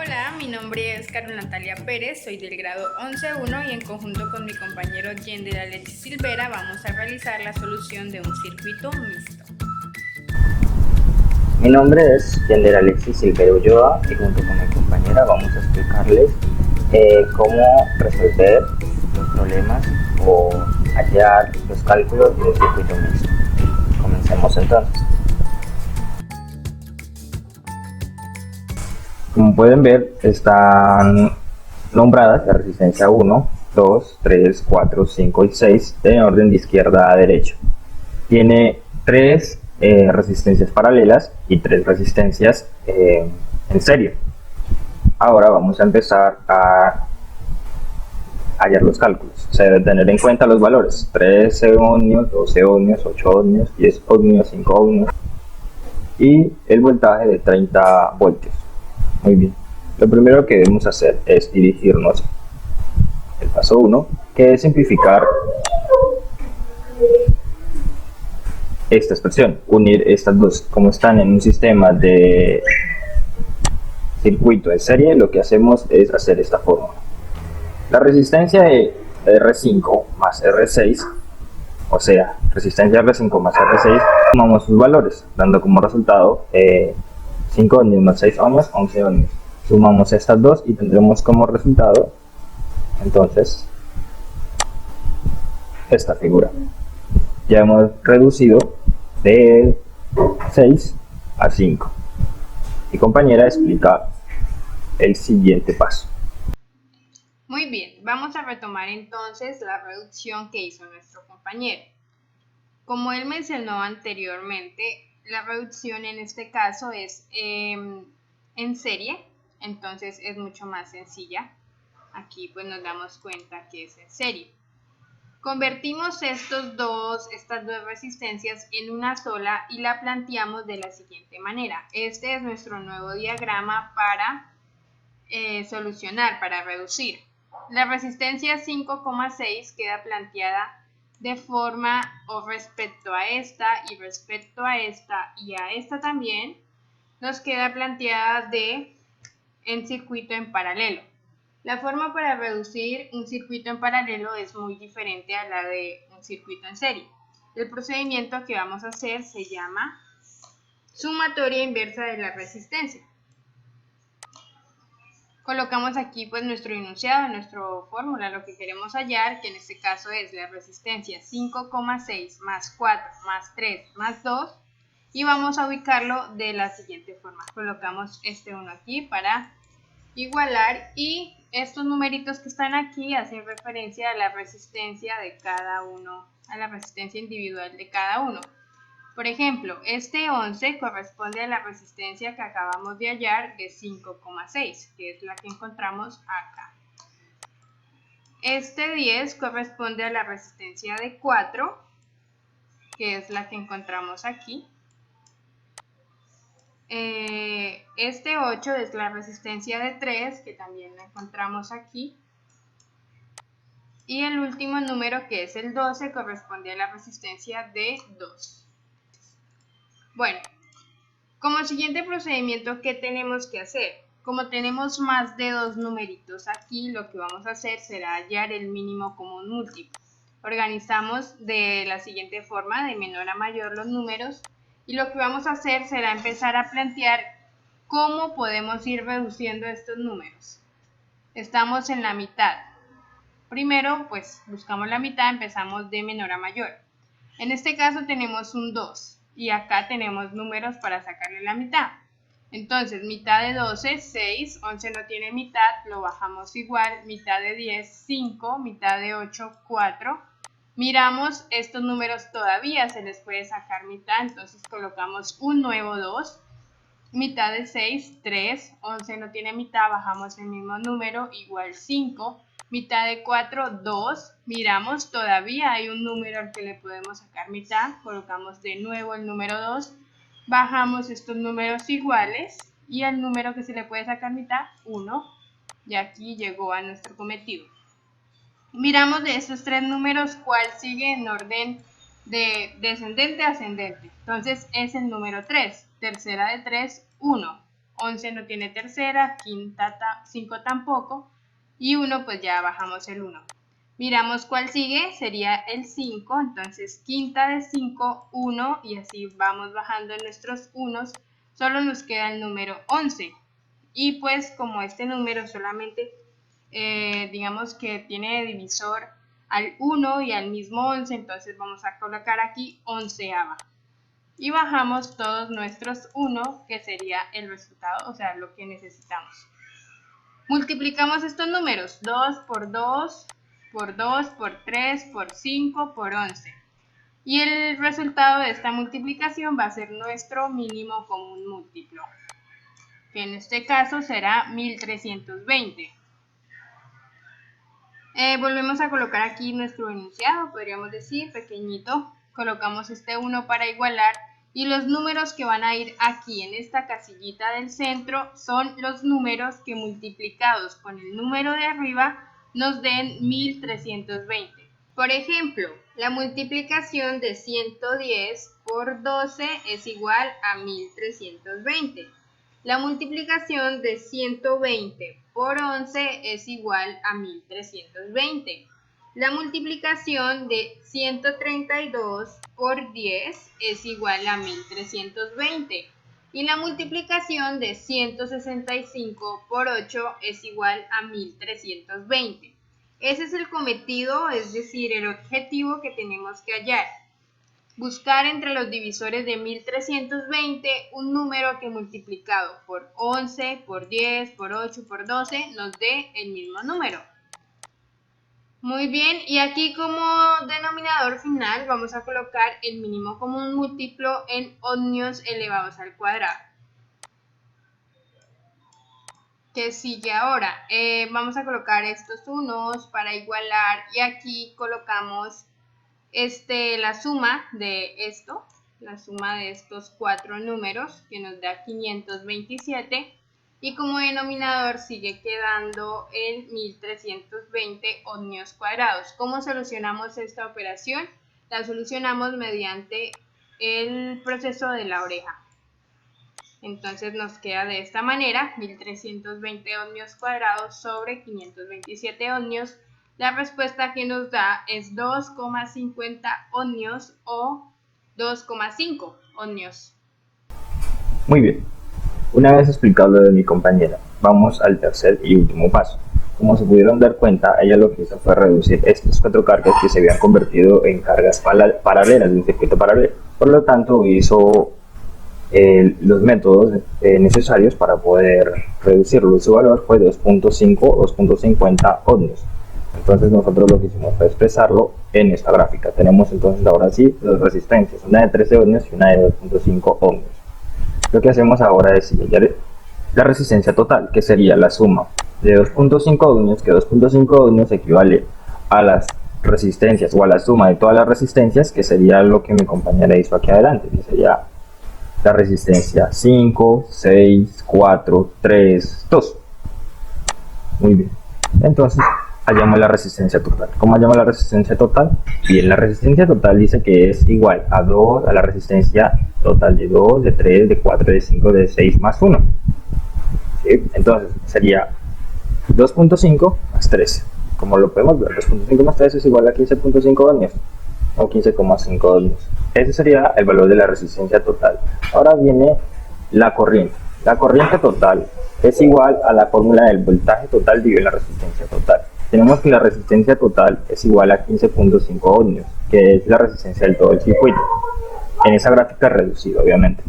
Hola, mi nombre es Carol Natalia Pérez, soy del grado 11.1 y en conjunto con mi compañero Yender Alexis Silvera vamos a realizar la solución de un circuito mixto. Mi nombre es Yender Alexis Silvera Ulloa y junto con mi compañera vamos a explicarles cómo resolver los problemas o hallar los cálculos de un circuito mixto. Comencemos entonces. Como pueden ver, están nombradas la resistencia 1, 2, 3, 4, 5 y 6 en orden de izquierda a derecha. Tiene 3 resistencias paralelas y 3 resistencias en serie. Ahora vamos a empezar a hallar los cálculos. Se deben tener en cuenta los valores: 13 ohmios, 12 ohmios, 8 ohmios, 10 ohmios, 5 ohmios y el voltaje de 30 voltios. Muy bien. Lo primero que debemos hacer es dirigirnos el paso 1, que es simplificar esta expresión, unir estas dos. Como están en un sistema de circuito de serie, lo que hacemos es hacer esta fórmula. La resistencia de R5 más R6, o sea, resistencia R5 más R6, sumamos sus valores, dando como resultado 5 ohmios más 6 ohmios, 11 ohmios. Sumamos estas dos y tendremos como resultado, entonces, esta figura. Ya hemos reducido de 6 a 5. Mi compañera explica el siguiente paso. Muy bien, vamos a retomar entonces la reducción que hizo nuestro compañero. Como él mencionó anteriormente, la reducción en este caso es en serie, entonces es mucho más sencilla. Aquí pues nos damos cuenta que es en serie. Convertimos estas dos resistencias en una sola y la planteamos de la siguiente manera. Este es nuestro nuevo diagrama para solucionar, para reducir. La resistencia 5,6 queda planteada de forma o respecto a esta y respecto a esta y a esta también nos queda planteada en circuito en paralelo. La forma para reducir un circuito en paralelo es muy diferente a la de un circuito en serie. El procedimiento que vamos a hacer se llama sumatoria inversa de la resistencia. Colocamos aquí pues nuestro enunciado, nuestra fórmula, lo que queremos hallar, que en este caso es la resistencia 5,6 más 4 más 3 más 2, y vamos a ubicarlo de la siguiente forma. Colocamos este 1 aquí para igualar y estos numeritos que están aquí hacen referencia a la resistencia de cada uno, a la resistencia individual de cada uno. Por ejemplo, este 11 corresponde a la resistencia que acabamos de hallar de 5,6, que es la que encontramos acá. Este 10 corresponde a la resistencia de 4, que es la que encontramos aquí. Este 8 es la resistencia de 3, que también la encontramos aquí. Y el último número, que es el 12, corresponde a la resistencia de 2. Bueno, como siguiente procedimiento, ¿qué tenemos que hacer? Como tenemos más de 2 numeritos aquí, lo que vamos a hacer será hallar el mínimo común múltiplo. Organizamos de la siguiente forma, de menor a mayor los números, y lo que vamos a hacer será empezar a plantear cómo podemos ir reduciendo estos números. Estamos en la mitad. Primero, pues buscamos la mitad, empezamos de menor a mayor. En este caso tenemos un 2 y acá tenemos números para sacarle la mitad. Entonces, mitad de 12, 6, 11 no tiene mitad, lo bajamos igual, mitad de 10, 5, mitad de 8, 4. Miramos estos números todavía, se les puede sacar mitad, entonces colocamos un nuevo 2. Mitad de 6, 3, 11 no tiene mitad, bajamos el mismo número, igual 5. Mitad de 4, 2. Miramos, todavía hay un número al que le podemos sacar mitad. Colocamos de nuevo el número 2. Bajamos estos números iguales. Y el número que se le puede sacar mitad, 1. Y aquí llegó a nuestro cometido. Miramos de estos tres números cuál sigue en orden de descendente a ascendente. Entonces es el número 3. Tercera de 3, 1. 11 no tiene tercera, quinta 5 tampoco, y 1 pues ya bajamos el 1. Miramos cuál sigue, sería el 5, entonces quinta de 5, 1, y así vamos bajando nuestros unos, solo nos queda el número 11. Y pues como este número solamente, digamos que tiene divisor al 1 y al mismo 11, entonces vamos a colocar aquí onceava. Y bajamos todos nuestros 1, que sería el resultado, o sea, lo que necesitamos. Multiplicamos estos números, 2 por 2, por 2, por 3, por 5, por 11. Y el resultado de esta multiplicación va a ser nuestro mínimo común múltiplo, que en este caso será 1320. Volvemos a colocar aquí nuestro enunciado, podríamos decir, pequeñito. Colocamos este 1 para igualar. Y los números que van a ir aquí en esta casillita del centro son los números que multiplicados con el número de arriba nos den 1320. Por ejemplo, la multiplicación de 110 por 12 es igual a 1320. La multiplicación de 120 por 11 es igual a 1320. La multiplicación de 132 por 10 es igual a 1320. Y la multiplicación de 165 por 8 es igual a 1320. Ese es el cometido, es decir, el objetivo que tenemos que hallar. Buscar entre los divisores de 1320 un número que multiplicado por 11, por 10, por 8, por 12 nos dé el mismo número. Muy bien, y aquí como denominador final vamos a colocar el mínimo común múltiplo en ohmios elevados al cuadrado. ¿Qué sigue ahora? Vamos a colocar estos unos para igualar y aquí colocamos la suma de esto, la suma de estos 4 números que nos da 527. Y como denominador sigue quedando el 1320 ohmios cuadrados. ¿Cómo solucionamos esta operación? La solucionamos mediante el proceso de la oreja. Entonces nos queda de esta manera, 1320 ohmios cuadrados sobre 527 ohmios. La respuesta que nos da es 2,50 ohmios o 2,5 ohmios. Muy bien. Una vez explicado lo de mi compañera, vamos al tercer y último paso. Como se pudieron dar cuenta, ella lo que hizo fue reducir estas 4 cargas que se habían convertido en cargas paralelas de un circuito paralelo. Por lo tanto, hizo los métodos necesarios para poder reducirlo. Su valor fue 2.5 o 2.50 ohmios. Entonces nosotros lo que hicimos fue expresarlo en esta gráfica. Tenemos entonces ahora sí dos resistencias, una de 13 ohmios y una de 2.5 ohmios. Lo que hacemos ahora es hallar la resistencia total, que sería la suma de 2.5 ohmios, que 2.5 ohmios equivale a las resistencias o a la suma de todas las resistencias, que sería lo que mi compañera hizo aquí adelante, que sería la resistencia 5, 6, 4, 3, 2. Muy bien. Entonces, hallamos la resistencia total. ¿Cómo hallamos la resistencia total? Bien, la resistencia total dice que es igual a 2 a la resistencia total de 2, de 3, de 4, de 5, de 6 más 1. ¿Sí? Entonces sería 2.5 más 13. Como lo podemos ver, 2.5 más 13 es igual a 15.5 ohmios o 15,5 ohmios. Ese sería el valor de la resistencia total. Ahora viene la corriente. La corriente total es igual a la fórmula del voltaje total dividido la resistencia total. Tenemos que la resistencia total es igual a 15.5 ohmios, que es la resistencia del todo el circuito. En esa gráfica reducida, obviamente.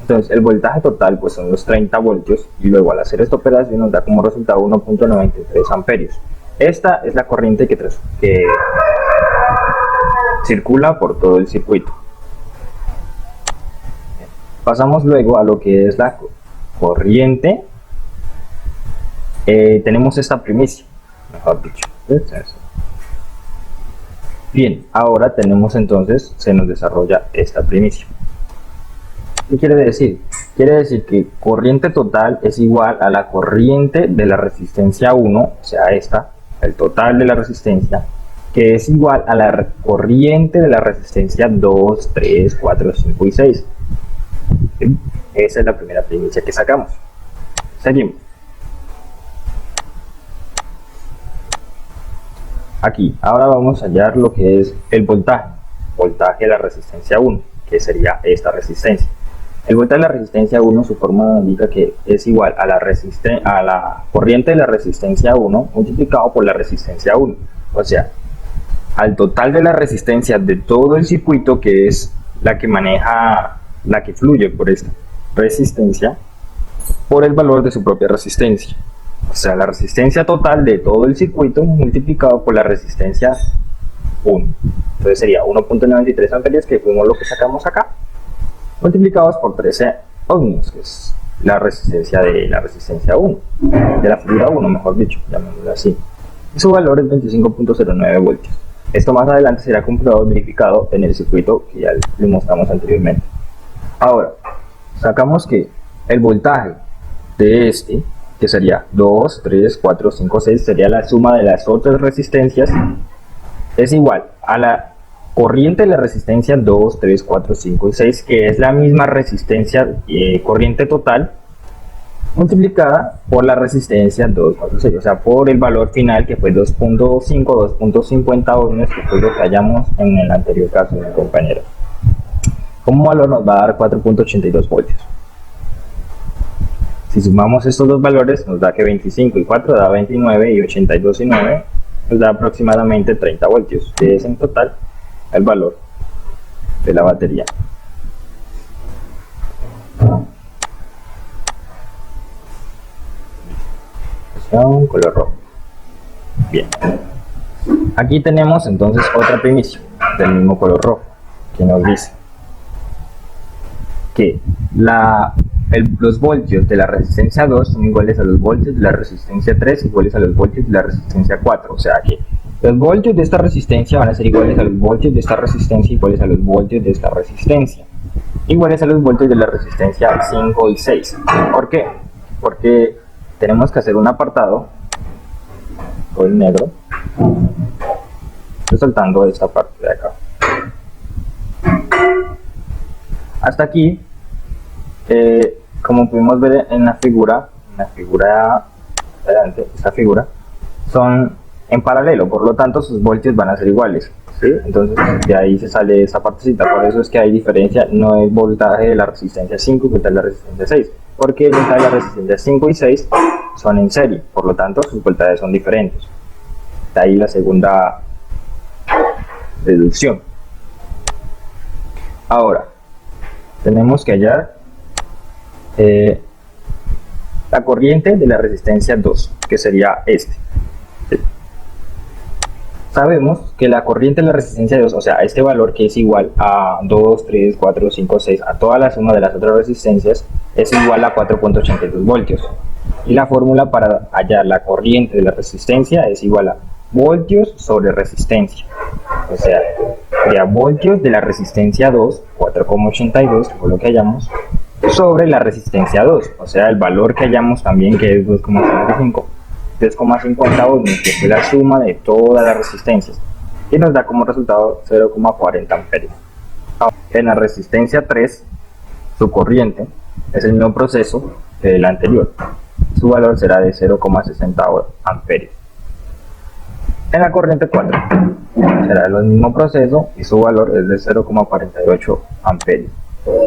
Entonces, el voltaje total pues son los 30 voltios y luego al hacer esta operación nos da como resultado 1.93 amperios. Esta es la corriente que circula por todo el circuito. Pasamos luego a lo que es la corriente. Tenemos esta primicia, mejor dicho. Bien, ahora tenemos entonces, se nos desarrolla esta primicia. ¿Qué quiere decir? Quiere decir que corriente total es igual a la corriente de la resistencia 1, o sea esta, el total de la resistencia, que es igual a la corriente de la resistencia 2, 3, 4, 5 y 6. ¿Sí? Esa es la primera primicia que sacamos. Seguimos. Aquí, ahora vamos a hallar lo que es el voltaje. Voltaje de la resistencia 1, que sería esta resistencia. El voltaje de la resistencia 1, su fórmula indica que es igual a la corriente de la resistencia 1 multiplicado por la resistencia 1. O sea, al total de la resistencia de todo el circuito, que es la que maneja, la que fluye por esta resistencia, por el valor de su propia resistencia. O sea, la resistencia total de todo el circuito multiplicado por la resistencia 1. Entonces sería 1.93 amperios, que fuimos lo que sacamos acá, multiplicados por 13 ohmios, que es la resistencia de la resistencia 1, de la figura 1, mejor dicho, llamémoslo así. Y su valor es 25.09 voltios. Esto más adelante será comprobado y verificado en el circuito que ya le mostramos anteriormente. Ahora, sacamos que el voltaje de este, que sería 2, 3, 4, 5, 6, sería la suma de las otras resistencias, es igual a la corriente de la resistencia 2, 3, 4, 5 y 6, que es la misma resistencia corriente total, multiplicada por la resistencia 2, 4, 6, o sea, por el valor final, que fue 2.5, 2.50 ohmios, que fue lo que hallamos en el anterior caso de mi compañero. Como valor nos va a dar 4.82 voltios. Si sumamos estos dos valores, nos da que 25 y 4 da 29, y 82 y 9 nos da aproximadamente 30 voltios, que es en total el valor de la batería. Color rojo. Bien, aquí tenemos entonces otra primicia del mismo color rojo, que nos dice que los voltios de la resistencia 2 son iguales a los voltios de la resistencia 3, iguales a los voltios de la resistencia 4, o sea que los voltios de esta resistencia van a ser iguales a los voltios de esta resistencia, iguales a los voltios de esta resistencia, iguales a los voltios de la resistencia 5 y 6. ¿Por qué? Porque tenemos que hacer un apartado con el negro. Estoy saltando esta parte de acá. Hasta aquí, como pudimos ver en la figura, adelante, esta figura, son en paralelo, por lo tanto sus voltios van a ser iguales, ¿sí? Entonces de ahí se sale esta partecita, por eso es que hay diferencia, no es voltaje de la resistencia 5 y voltaje de la resistencia 6, porque el voltaje de la resistencia 5 y 6 son en serie, por lo tanto sus voltajes son diferentes. De ahí la segunda deducción. Ahora, tenemos que hallar la corriente de la resistencia 2, que sería este. Sabemos que la corriente de la resistencia 2, o sea, este valor que es igual a 2, 3, 4, 5, 6, a toda la suma de las otras resistencias, es igual a 4.82 voltios. Y la fórmula para hallar la corriente de la resistencia es igual a voltios sobre resistencia. O sea, sería voltios de la resistencia 2, 4.82, que fue lo que hallamos, sobre la resistencia 2, o sea, el valor que hallamos también, que es 2.55. 3,50 ohmios, que fue la suma de todas las resistencias, y nos da como resultado 0,40 amperios. En la resistencia 3, su corriente es el mismo proceso que el anterior, su valor será de 0,60 amperios. En la corriente 4 será el mismo proceso y su valor es de 0,48 amperios.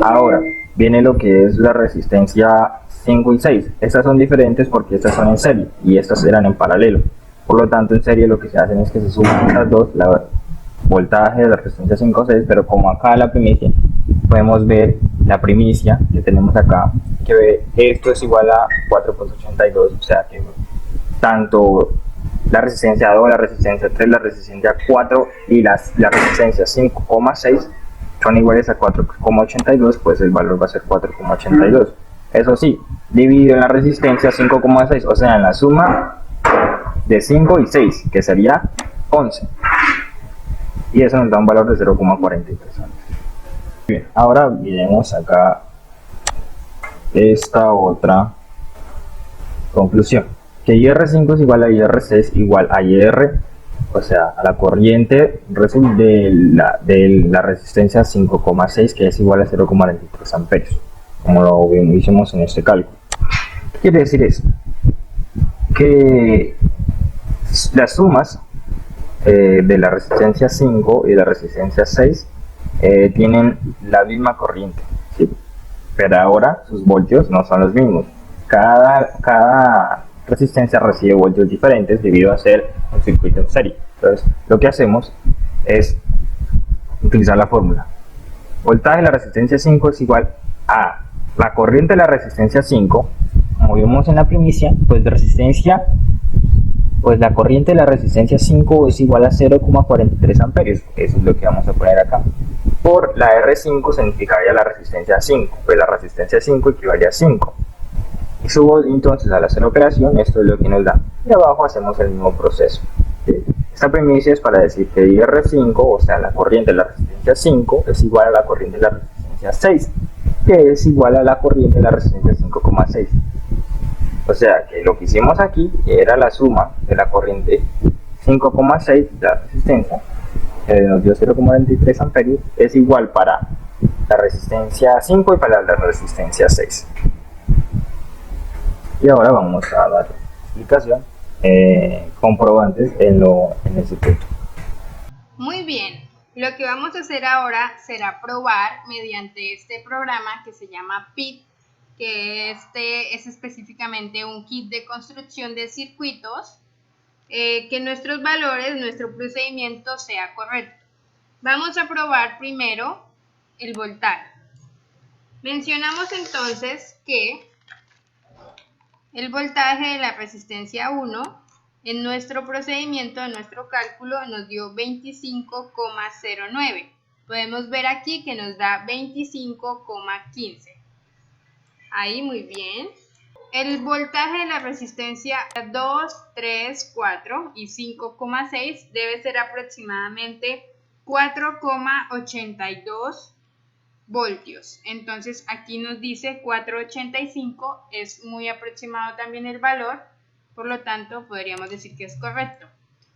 Ahora viene lo que es la resistencia 5 y 6. Estas son diferentes porque estas son en serie y estas eran en paralelo. Por lo tanto, en serie lo que se hacen es que se suman estas dos, la voltaje de la resistencia 5 y 6, pero como acá la primicia, podemos ver la primicia que tenemos acá, que esto es igual a 4.82, o sea que tanto la resistencia 2, la resistencia 3, la resistencia 4 y la resistencia 5,6 son iguales a 4,82, pues el valor va a ser 4,82. Eso sí, dividido en la resistencia 5,6, o sea, en la suma de 5 y 6, que sería 11. Y eso nos da un valor de 0,43. Bien, ahora miremos acá esta otra conclusión. Que IR5 es igual a IR6 igual a IR, o sea, a la corriente de la resistencia 5,6, que es igual a 0,43 amperios. como lo hicimos en este cálculo. ¿Qué quiere decir eso? Que las sumas de la resistencia 5 y la resistencia 6 tienen la misma corriente, ¿sí? Pero ahora sus voltios no son los mismos. Cada resistencia recibe voltios diferentes debido a ser un circuito en serie. Entonces, lo que hacemos es utilizar la fórmula. Voltaje de la resistencia 5 es igual a la corriente de la resistencia 5, como vimos en la primicia, pues la corriente de la resistencia 5 es igual a 0,43 amperios, eso es lo que vamos a poner acá. Por la R5 significaría la resistencia 5, pues la resistencia 5 equivale a 5. Y subo entonces a la cero operación, esto es lo que nos da. Y abajo hacemos el mismo proceso. Esta premisa es para decir que IR5, o sea, la corriente de la resistencia 5, es igual a la corriente de la resistencia 6, que es igual a la corriente de la resistencia 5,6. O sea, que lo que hicimos aquí era la suma de la corriente 5,6 de la resistencia, que nos dio 0,43 amperios, es igual para la resistencia 5 y para la resistencia 6. Y ahora vamos a dar explicación, comprobantes en el circuito. Muy bien, lo que vamos a hacer ahora será probar mediante este programa que se llama PIT, que este es específicamente un kit de construcción de circuitos, que nuestros valores, nuestro procedimiento sea correcto. Vamos a probar primero el voltaje. Mencionamos entonces que el voltaje de la resistencia 1 en nuestro procedimiento, en nuestro cálculo, nos dio 25,09. Podemos ver aquí que nos da 25,15. Ahí, muy bien. El voltaje de la resistencia 2, 3, 4 y 5,6 debe ser aproximadamente 4,82 voltios. Entonces aquí nos dice 485, es muy aproximado también el valor, por lo tanto podríamos decir que es correcto.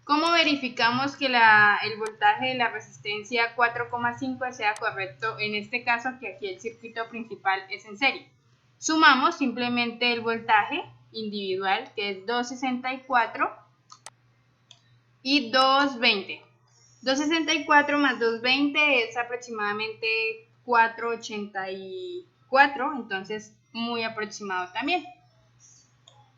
¿Cómo verificamos que el voltaje de la resistencia 4,5 sea correcto? En este caso, que aquí el circuito principal es en serie. Sumamos simplemente el voltaje individual, que es 264 y 220. 264 más 220 es aproximadamente 484, entonces muy aproximado también.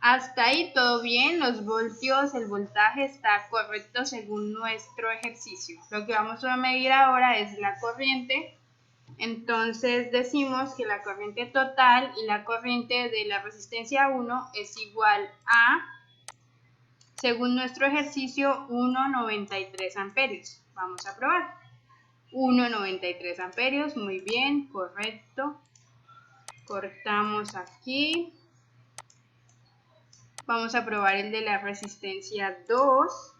Hasta ahí todo bien, los voltios, el voltaje está correcto según nuestro ejercicio. Lo que vamos a medir ahora es la corriente. Entonces decimos que la corriente total y la corriente de la resistencia 1 es igual a, según nuestro ejercicio, 1,93 amperios. Vamos a probar. 1,93 amperios, muy bien, correcto. Cortamos aquí. Vamos a probar el de la resistencia 2.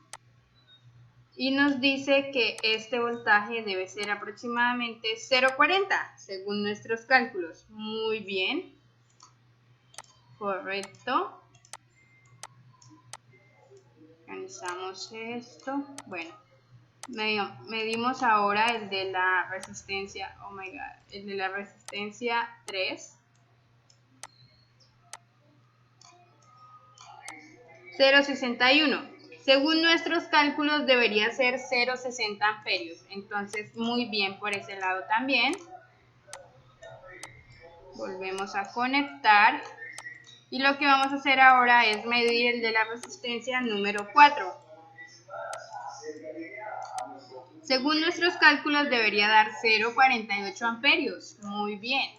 Y nos dice que este voltaje debe ser aproximadamente 0,40 según nuestros cálculos. Muy bien. Correcto. Organizamos esto. Bueno, medimos ahora el de la resistencia, oh my god, el de la resistencia 3. 0,61. Según nuestros cálculos debería ser 0,60 amperios. Entonces, muy bien por ese lado también. Volvemos a conectar. Y lo que vamos a hacer ahora es medir el de la resistencia número 4. Según nuestros cálculos debería dar 0,48 amperios. Muy bien.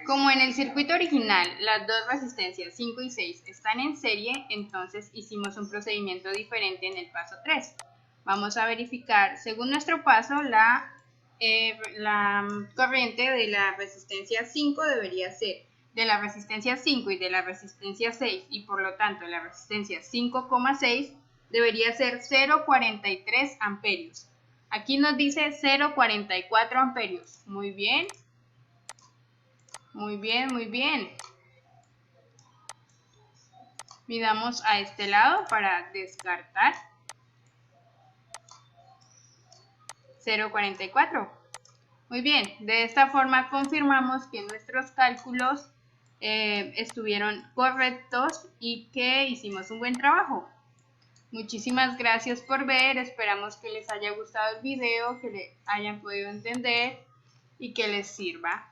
Como en el circuito original las dos resistencias 5 y 6 están en serie, entonces hicimos un procedimiento diferente en el paso 3. Vamos a verificar, según nuestro paso, la corriente de la resistencia 5 debería ser de la resistencia 5 y de la resistencia 6, y por lo tanto la resistencia 5,6 debería ser 0,43 amperios. Aquí nos dice 0,44 amperios. Muy bien. Muy bien, muy bien. Midamos a este lado para descartar. 0,44. Muy bien, de esta forma confirmamos que nuestros cálculos estuvieron correctos y que hicimos un buen trabajo. Muchísimas gracias por ver, esperamos que les haya gustado el video, que le hayan podido entender y que les sirva.